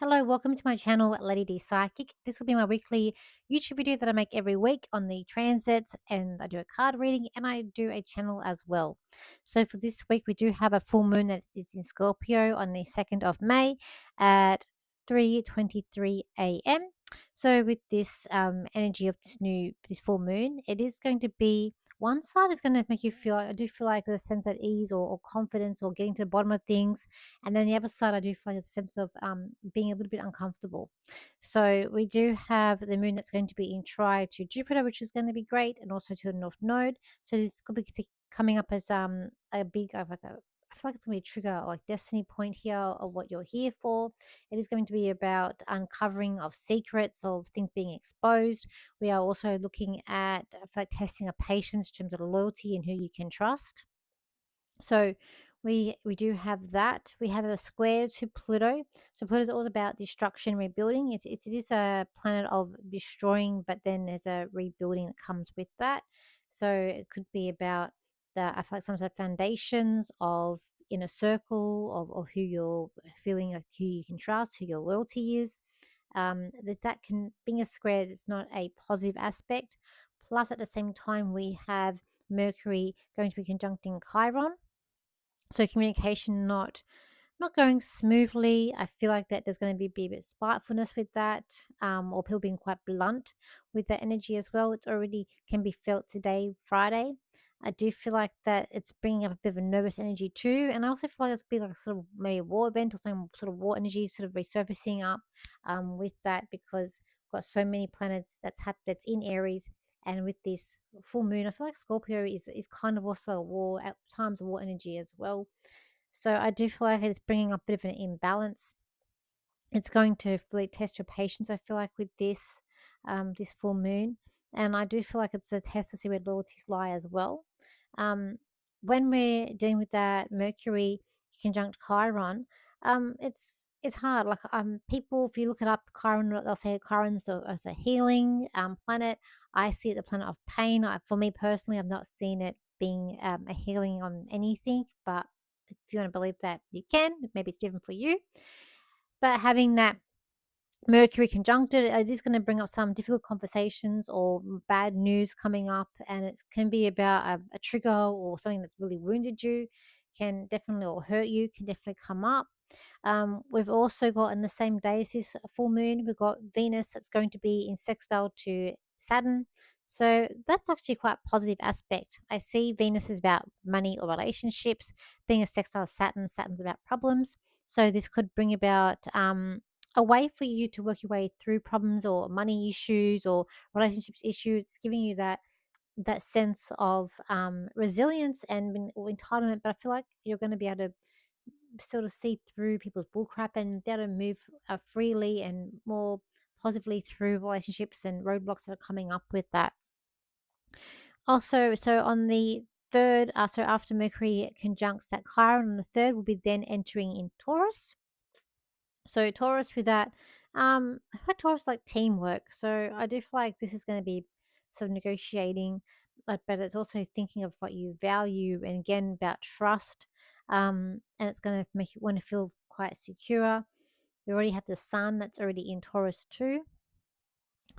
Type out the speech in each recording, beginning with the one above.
Hello, welcome to my channel, Lady D Psychic. This will be my weekly YouTube video that I make every week on the transits, and I do a card reading and I do a channel as well. So for this week, we do have a full moon that is in Scorpio on the 2nd of May at 3:23 a.m. So with this energy of this full moon, it is going to be one side is going to make you feel, I do feel like there's a sense of ease or confidence or getting to the bottom of things, and then the other side, I do feel like a sense of being a little bit uncomfortable. So we do have the moon that's going to be in tri to Jupiter, which is going to be great, and also to the North Node. So this could be coming up as a big, I feel like it's going to be a trigger or like destiny point here of what you're here for. It is going to be about uncovering of secrets, of things being exposed. We are also looking at, I feel like, testing of patience in terms of loyalty and who you can trust. So we do have that. We have a square to Pluto. So Pluto is all about destruction, rebuilding. It is a planet of destroying, but then there's a rebuilding that comes with that. So it could be about I feel like some sort of foundations of inner circle of who you're feeling like, who you can trust, who your loyalty is. That can, being a square, it's not a positive aspect. Plus, at the same time, we have Mercury going to be conjuncting Chiron, so communication not going smoothly. I feel like that there's going to be a bit of spitefulness with that, or people being quite blunt with that energy as well. It's already can be felt today, Friday. I do feel like that it's bringing up a bit of a nervous energy too, and I also feel like it's be like sort of maybe a war event or some sort of war energy sort of resurfacing up with that, because we've got so many planets that's in Aries, and with this full moon, I feel like Scorpio is kind of also a war at times, a war energy as well. So I do feel like it's bringing up a bit of an imbalance. It's going to really test your patience, I feel like, with this full moon. And I do feel like it's a test to see where loyalties lie as well. Um, when we're dealing with that Mercury conjunct Chiron, it's hard. Like people, if you look it up, Chiron, they'll say Chiron's a healing planet. I see it the planet of pain. For me personally, I've not seen it being a healing on anything, but if you want to believe that, you can. Maybe it's different for you. But having that Mercury conjuncted, it is going to bring up some difficult conversations or bad news coming up, and it can be about a trigger or something that's really wounded you, can definitely, or hurt you, can definitely come up. We've also got, in the same day as this full moon, we've got Venus that's going to be in sextile to Saturn. So that's actually quite a positive aspect. I see Venus is about money or relationships. Being a sextile Saturn, Saturn's about problems. So this could bring about a way for you to work your way through problems or money issues or relationships issues. It's giving you that sense of resilience and or entitlement. But I feel like you're going to be able to sort of see through people's bullcrap and be able to move freely and more positively through relationships and roadblocks that are coming up with that. Also, so on the third, so after Mercury conjuncts that Chiron on the third, will be then entering in Taurus. So Taurus with that, I heard Taurus like teamwork. So I do feel like this is going to be sort of negotiating, but it's also thinking of what you value, and again about trust. And it's going to make you want to feel quite secure. We already have the sun that's already in Taurus too.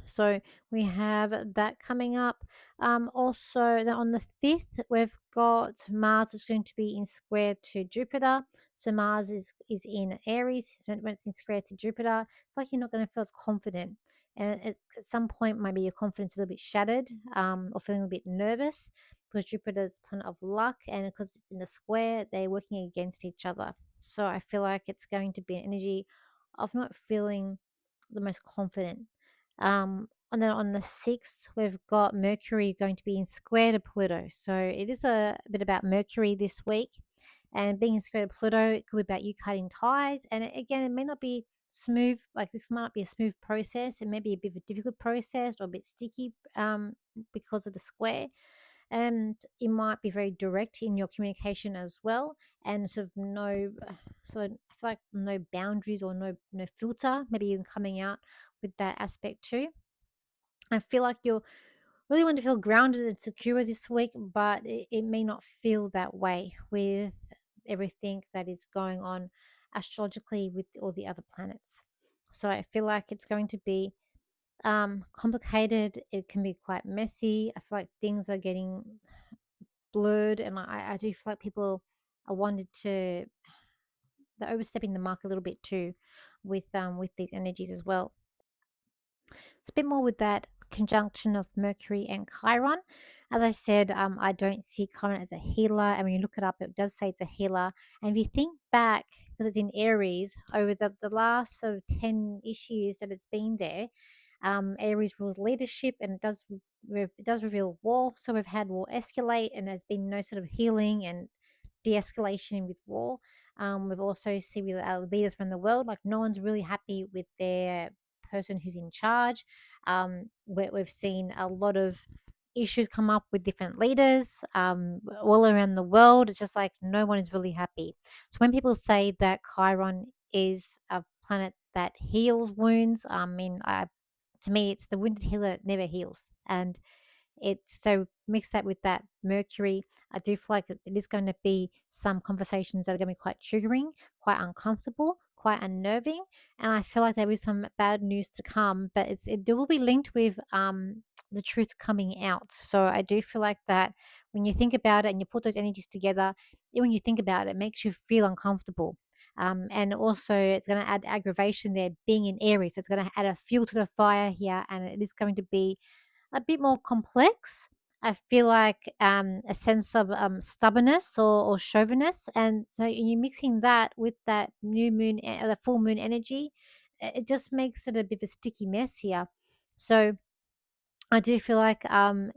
So we have that coming up. Also, then on the 5th, we've got Mars is going to be in square to Jupiter. So Mars is in Aries. When it's in square to Jupiter, it's like you're not going to feel as confident. And at some point, maybe your confidence is a little bit shattered, or feeling a bit nervous, because Jupiter's planet of luck, and because it's in the square, they're working against each other. So I feel like it's going to be an energy of not feeling the most confident. And then on the 6th, we've got Mercury going to be in square to Pluto. So it is a bit about Mercury this week. And being in square to Pluto, it could be about you cutting ties. And again, it may not be smooth. Like, this might not be a smooth process. It may be a bit of a difficult process or a bit sticky because of the square. And you might be very direct in your communication as well, and sort of so I feel like no boundaries or no filter, maybe even coming out with that aspect too. I feel like you're really want to feel grounded and secure this week, but it may not feel that way with everything that is going on astrologically with all the other planets. So I feel like it's going to be complicated. It can be quite messy. I feel like things are getting blurred, and I do feel like people are wanted to they're overstepping the mark a little bit too with these energies as well. It's a bit more with that conjunction of Mercury and Chiron. As I said, I don't see Chiron as a healer. And when you look it up, it does say it's a healer. And if you think back, because it's in Aries, over the last sort of 10-ish years that it's been there, Aries rules leadership, and it does reveal war. So we've had war escalate, and there's been no sort of healing and de-escalation with war. We've also seen with our leaders around the world, like no one's really happy with their person who's in charge. We've seen a lot of issues come up with different leaders all around the world. It's just like no one is really happy. So when people say that Chiron is a planet that heals wounds, to me, it's the wounded healer that never heals. And it's so mix that with that Mercury. I do feel like it is going to be some conversations that are going to be quite triggering, quite uncomfortable, quite unnerving, and I feel like there is some bad news to come. But it will be linked with the truth coming out. So I do feel like that when you think about it and you put those energies together, when you think about it, it makes you feel uncomfortable. And also, it's going to add aggravation there, being in Aries. So it's going to add a fuel to the fire here, and it is going to be a bit more complex. I feel like a sense of stubbornness or chauvinist, and so you're mixing that with that new moon, the full moon energy. It just makes it a bit of a sticky mess here. So I do feel like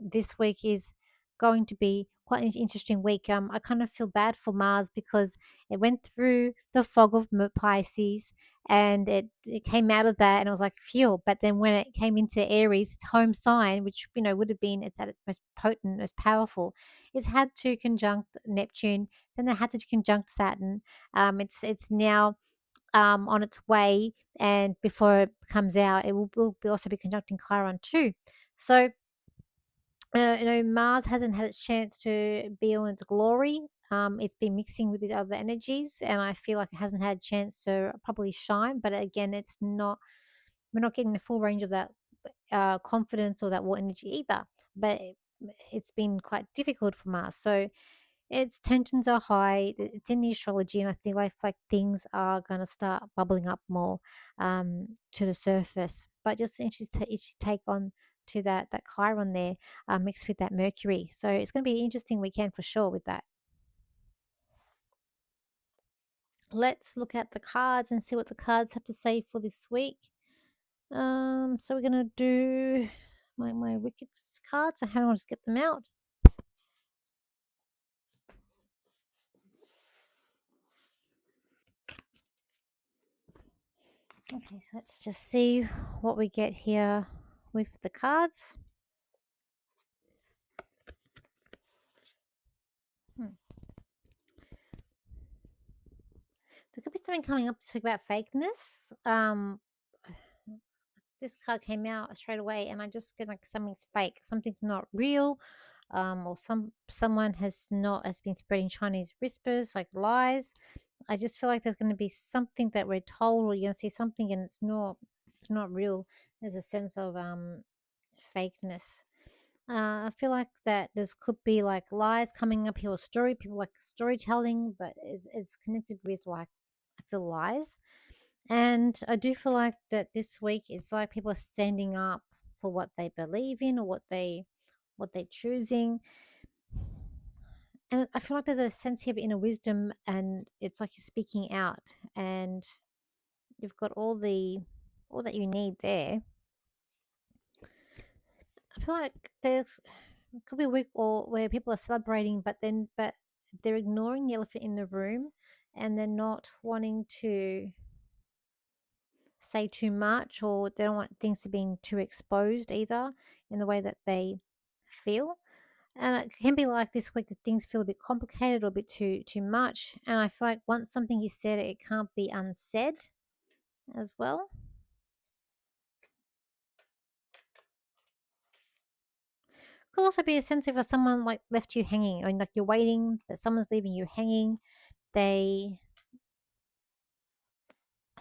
this week is going to be quite an interesting week. I kind of feel bad for Mars because it went through the fog of Pisces, and it came out of that and it was like fuel. But then when it came into Aries, its home sign, which would have been it's at its most potent, most powerful, it's had to conjunct Neptune. Then it had to conjunct Saturn. It's now on its way, and before it comes out, it will be also be conjuncting Chiron too. So, Mars hasn't had its chance to be on its glory. It's been mixing with these other energies, and I feel like it hasn't had a chance to probably shine. But again, it's not we're not getting the full range of that confidence or that war energy either. But it's been quite difficult for Mars. So its tensions are high. It's in the astrology, and I feel like things are going to start bubbling up more to the surface. But just interested to take on to that Chiron there mixed with that Mercury. So it's going to be an interesting weekend for sure with that. Let's look at the cards and see what the cards have to say for this week. So we're going to do my wicked cards. So how do I just get them out? Okay, so let's just see what we get here with the cards. There could be something coming up to speak about fakeness. This card came out straight away, and I just get like something's fake, something's not real, or someone has been spreading Chinese whispers, like lies. I just feel like there's going to be something that we're told, or you're going to see something, and it's not real. There's a sense of fakeness. I feel like that this could be like lies coming up here, or people like storytelling, but is connected with like I feel lies. And I do feel like that this week it's like people are standing up for what they believe in or what they're choosing. And I feel like there's a sense here of inner wisdom, and it's like you're speaking out, and you've got all that you need there. I feel like there's it could be a week or where people are celebrating, but they're ignoring the elephant in the room, and they're not wanting to say too much, or they don't want things to be too exposed either in the way that they feel. And it can be like this week that things feel a bit complicated or a bit too much. And I feel like once something is said, it can't be unsaid as well. Could also be a sense of someone like left you hanging, or like you're waiting, but someone's leaving you hanging. They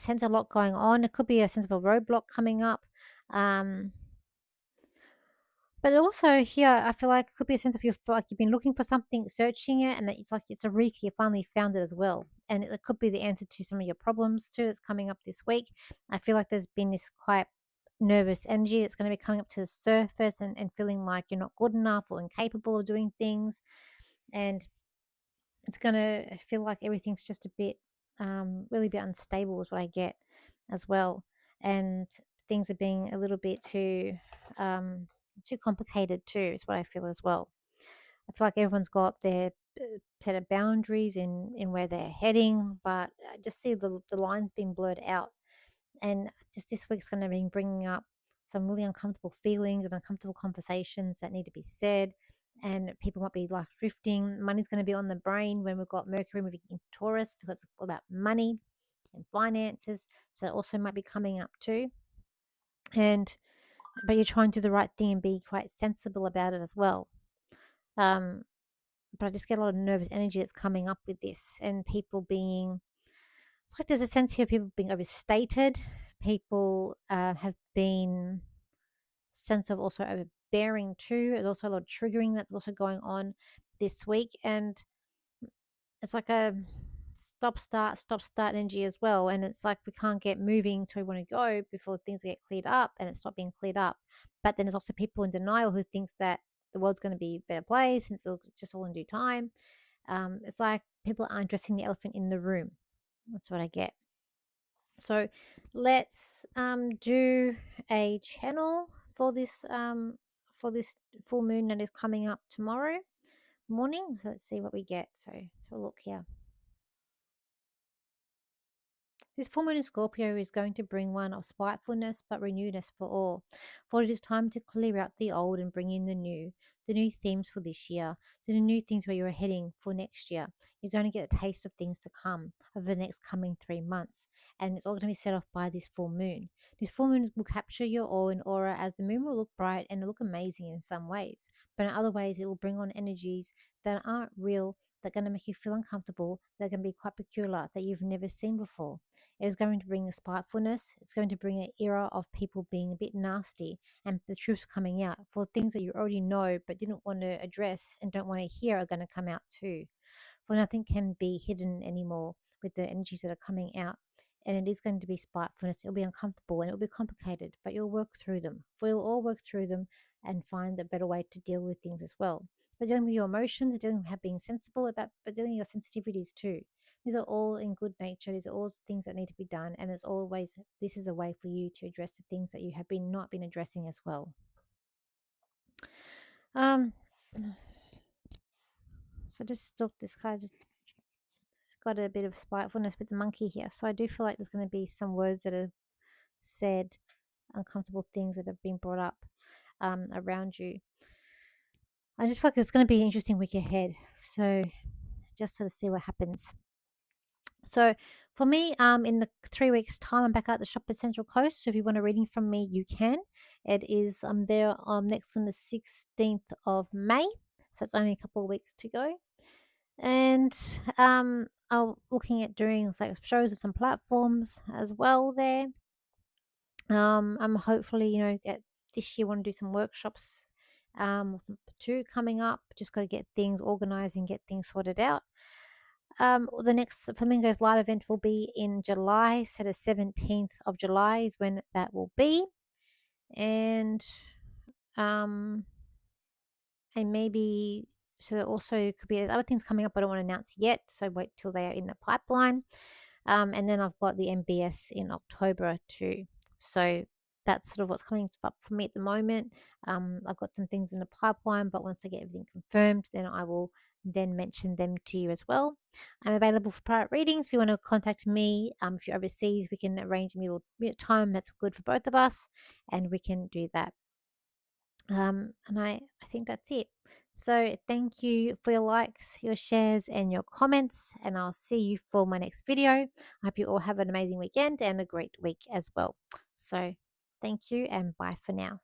sense of a lot going on. It could be a sense of a roadblock coming up. Um, but also here, I feel like it could be a sense of you feel like you've been looking for something, searching it, and that it's like it's a Reiki, you finally found it as well. And it could be the answer to some of your problems too that's coming up this week. I feel like there's been this quite nervous energy that's going to be coming up to the surface and feeling like you're not good enough or incapable of doing things. And it's going to feel like everything's just a bit, really a bit unstable is what I get as well. And things are being a little bit too complicated too is what I feel as well. I feel like everyone's got their set of boundaries in where they're heading, but I just see the lines being blurred out. And just this week's going to be bringing up some really uncomfortable feelings and uncomfortable conversations that need to be said. And people might be like drifting. Money's going to be on the brain when we've got Mercury moving into Taurus because it's all about money and finances. So that also might be coming up too. But you're trying to do the right thing and be quite sensible about it as well. But I just get a lot of nervous energy that's coming up with this, and people being, it's like there's a sense here of people being overstated. People have been sense of also overbearing too. There's also a lot of triggering that's also going on this week, and it's like a stop start energy as well. And it's like we can't get moving to where we want to go before things get cleared up, and it's not being cleared up. But then there's also people in denial who thinks that the world's going to be a better place and it's just all in due time. It's like people aren't addressing the elephant in the room. That's what I get. So let's do a channel for this full moon that is coming up tomorrow morning. So let's see what we get. So we'll look here. This full moon in Scorpio is going to bring one of spitefulness but renewedness for all. For it is time to clear out the old and bring in the new themes for this year, the new things where you're heading for next year. You're going to get a taste of things to come over the next coming 3 months. And it's all going to be set off by this full moon. This full moon will capture your awe and aura, as the moon will look bright and look amazing in some ways. But in other ways, it will bring on energies that aren't real, that are going to make you feel uncomfortable, that are going to be quite peculiar, that you've never seen before. It is going to bring a spitefulness. It's going to bring an era of people being a bit nasty and the truth's coming out. For things that you already know but didn't want to address and don't want to hear are going to come out too. For nothing can be hidden anymore with the energies that are coming out. And it is going to be spitefulness. It'll be uncomfortable and it'll be complicated, but you'll work through them. We'll all work through them and find a better way to deal with things as well. But dealing with your emotions, dealing with being sensible about, but dealing with your sensitivities too. These are all in good nature. These are all things that need to be done. And as always, this is a way for you to address the things that you have not been addressing as well. So just stop this card. It's got a bit of spitefulness with the monkey here. So I do feel like there's going to be some words that are said, uncomfortable things that have been brought up around you. I just feel like it's going to be an interesting week ahead. So just to see what happens. So for me, in the 3 weeks' time, I'm back at the shop at Central Coast. So if you want a reading from me, you can. It is there next on the 16th of May. So it's only a couple of weeks to go. And I'm looking at doing like shows with some platforms as well there. I'm hopefully, this year want to do some workshops too coming up. Just got to get things organized and get things sorted out. The next Flamingos live event will be in July, so the 17th of July is when that will be. And maybe, so there also could be other things coming up I don't want to announce yet, so wait till they are in the pipeline. And then I've got the MBS in October too. So that's sort of what's coming up for me at the moment. I've got some things in the pipeline, but once I get everything confirmed, then I will then mention them to you as well. I'm available for private readings. If you want to contact me, if you're overseas, we can arrange a time that's good for both of us, and we can do that. And I think that's it. So thank you for your likes, your shares, and your comments, and I'll see you for my next video. I hope you all have an amazing weekend and a great week as well. So thank you and bye for now.